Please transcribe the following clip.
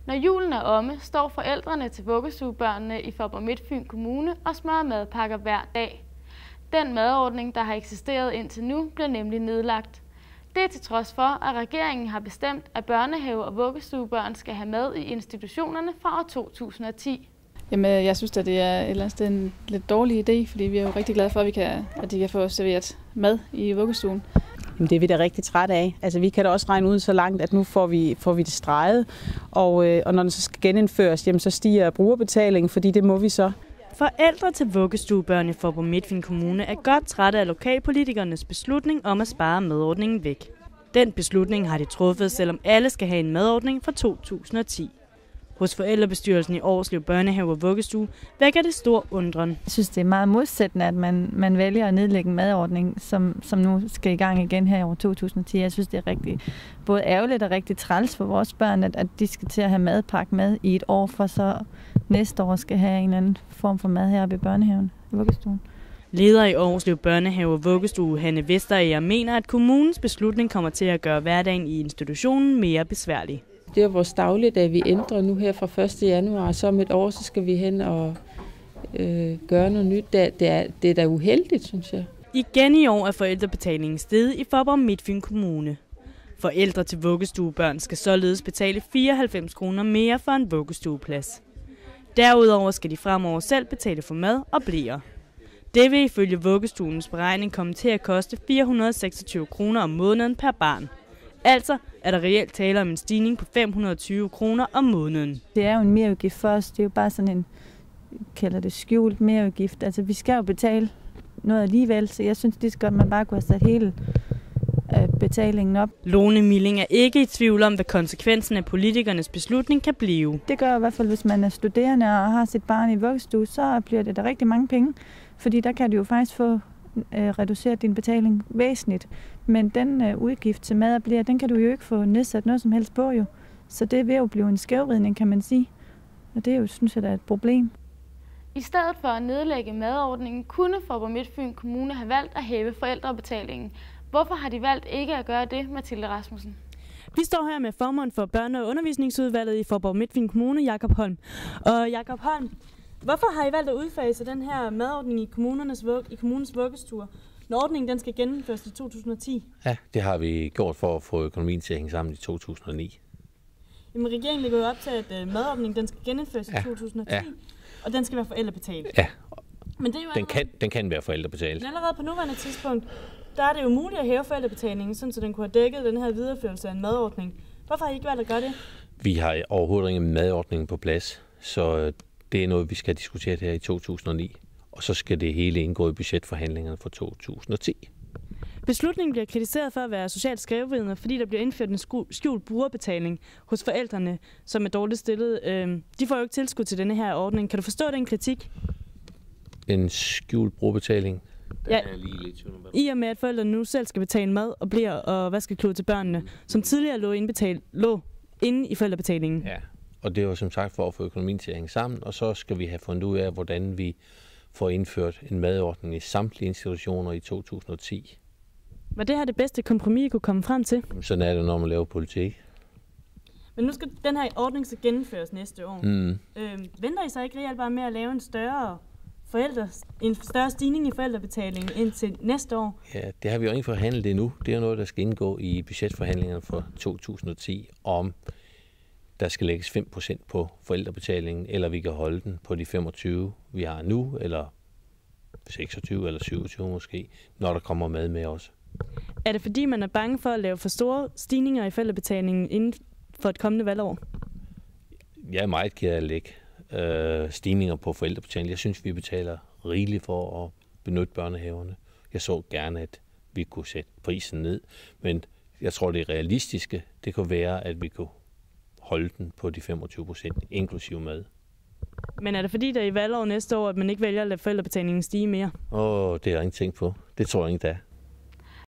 Når julen er omme, står forældrene til vuggestuebørnene i Faaborg-Midtfyn Kommune og smører madpakker hver dag. Den madordning, der har eksisteret indtil nu, bliver nemlig nedlagt. Det er til trods for, at regeringen har bestemt, at børnehave- og vuggestuebørn skal have mad i institutionerne fra år 2010. Jamen, jeg synes, at det er en lidt dårlig idé, fordi vi er jo rigtig glade for, at de kan få serveret mad i vuggestuen. Jamen, det er vi da rigtig trætte af. Altså, vi kan da også regne ud så langt, at nu får vi det streget, og når den så skal genindføres, jamen, så stiger brugerbetalingen, fordi det må vi så. Forældre til vuggestuebørn i Faaborg-Midtfyn Kommune er godt trætte af lokalpolitikernes beslutning om at spare madordningen væk. Den beslutning har de truffet, selvom alle skal have en madordning fra 2010. Hos forældrebestyrelsen i Årslev Børnehave og Vuggestue vækker det stor undren. Jeg synes, det er meget modsættende, at man vælger at nedlægge en madordning, som nu skal i gang igen her i år 2010. Jeg synes, det er rigtig både ærgerligt og rigtig træls for vores børn, at de skal til at have madpakke med i et år, for så næste år skal have en anden form for mad heroppe i børnehaven og vuggestuen. Leder i Årslev Børnehave og Vuggestue, Hanne Vesterager, mener, at kommunens beslutning kommer til at gøre hverdagen i institutionen mere besværlig. Det er vores dagligdag, vi ændrer nu her fra 1. januar, og så om et år, så skal vi hen og gøre noget nyt. Det er da uheldigt, synes jeg. Igen i år er forældrebetalingen steget i Faaborg-Midtfyn Kommune. Forældre til vuggestuebørn skal således betale 94 kroner mere for en vuggestueplads. Derudover skal de fremover selv betale for mad og bleer. Det vil ifølge vuggestuens beregning komme til at koste 426 kroner om måneden per barn. Altså er der reelt tale om en stigning på 520 kroner om måneden. Det er jo en merudgift for os. Det er jo bare sådan en, kalder det skjult merudgift. Altså vi skal jo betale noget alligevel, så jeg synes, det skal man bare kunne have sat hele betalingen op. Lone Milling er ikke i tvivl om, hvad konsekvensen af politikernes beslutning kan blive. Det gør i hvert fald, hvis man er studerende og har sit barn i vuggestue, så bliver det der rigtig mange penge. Fordi der kan du jo faktisk få reduceret din betaling væsentligt. Men den udgift til mad og bleer, den kan du jo ikke få nedsat noget som helst på jo. Så det vil jo blive en skævvridning, kan man sige. Og det er jo, synes jeg, der er et problem. I stedet for at nedlægge madordningen, kunne Faaborg-Midtfyn Kommune have valgt at hæve forældrebetalingen. Hvorfor har de valgt ikke at gøre det, Mathilde Rasmussen? Vi står her med formand for Børne- og Undervisningsudvalget i Faaborg-Midtfyn Kommune, Jakob Holm. Og Jakob Holm, hvorfor har I valgt at udfase den her madordning i kommunens vuggestuer, når ordningen den skal gennemføres i 2010? Ja, det har vi gjort for at få økonomien til at hænge sammen i 2009. Jamen, regeringen lægger jo op til, at madordningen den skal gennemføres i 2010, og den skal være forældrebetalt. Ja, men det er jo den kan være forældrebetalt. Men allerede på nuværende tidspunkt, der er det jo muligt at hæve forældrebetalingen, så den kunne have dækket den her videreførelse af en madordning. Hvorfor har I ikke valgt at gøre det? Vi har overhovedet ingen madordning på plads, så det er noget, vi skal diskutere her i 2009. Og så skal det hele indgå i budgetforhandlingerne for 2010. Beslutningen bliver kritiseret for at være socialt skævvridende, fordi der bliver indført en skjult brugerbetaling hos forældrene, som er dårligt stillet. De får jo ikke tilskud til denne her ordning. Kan du forstå den kritik? En skjult brugerbetaling? Ja. I og med, at forældrene nu selv skal betale mad og bleer og vaskeklud til børnene, som tidligere lå inde i forældrebetalingen. Ja, og det er jo som sagt for at få økonomien til at hænge sammen, og så skal vi have fundet ud af, hvordan vi får indført en madordning i samtlige institutioner i 2010. Var det her det bedste kompromis, I kunne komme frem til? Sådan er det, når man laver politik. Men nu skal den her ordning så gennemføres næste år. Venter I så ikke reelt bare med at lave en større stigning i forældrebetalingen indtil næste år? Ja, det har vi jo ikke forhandlet endnu. Det er jo noget, der skal indgå i budgetforhandlingerne for 2010, om der skal lægges 5% på forældrebetalingen, eller vi kan holde den på de 25, vi har nu, eller 26 eller 27 måske, når der kommer mad med os. Er det fordi, man er bange for at lave for store stigninger i forældrebetalingen inden for et kommende valgår? Jeg er meget ked af at lægge stigninger på forældrebetalingen. Jeg synes, vi betaler rigeligt for at benytte børnehaverne. Jeg så gerne, at vi kunne sætte prisen ned, men jeg tror, det realistiske, det kunne være, at vi kunne holde den på de 25%, inklusive mad. Men er det fordi, der i valgår næste år, at man ikke vælger at lade forældrebetalingen stige mere? Det har jeg ikke tænkt på. Det tror jeg ikke, der er.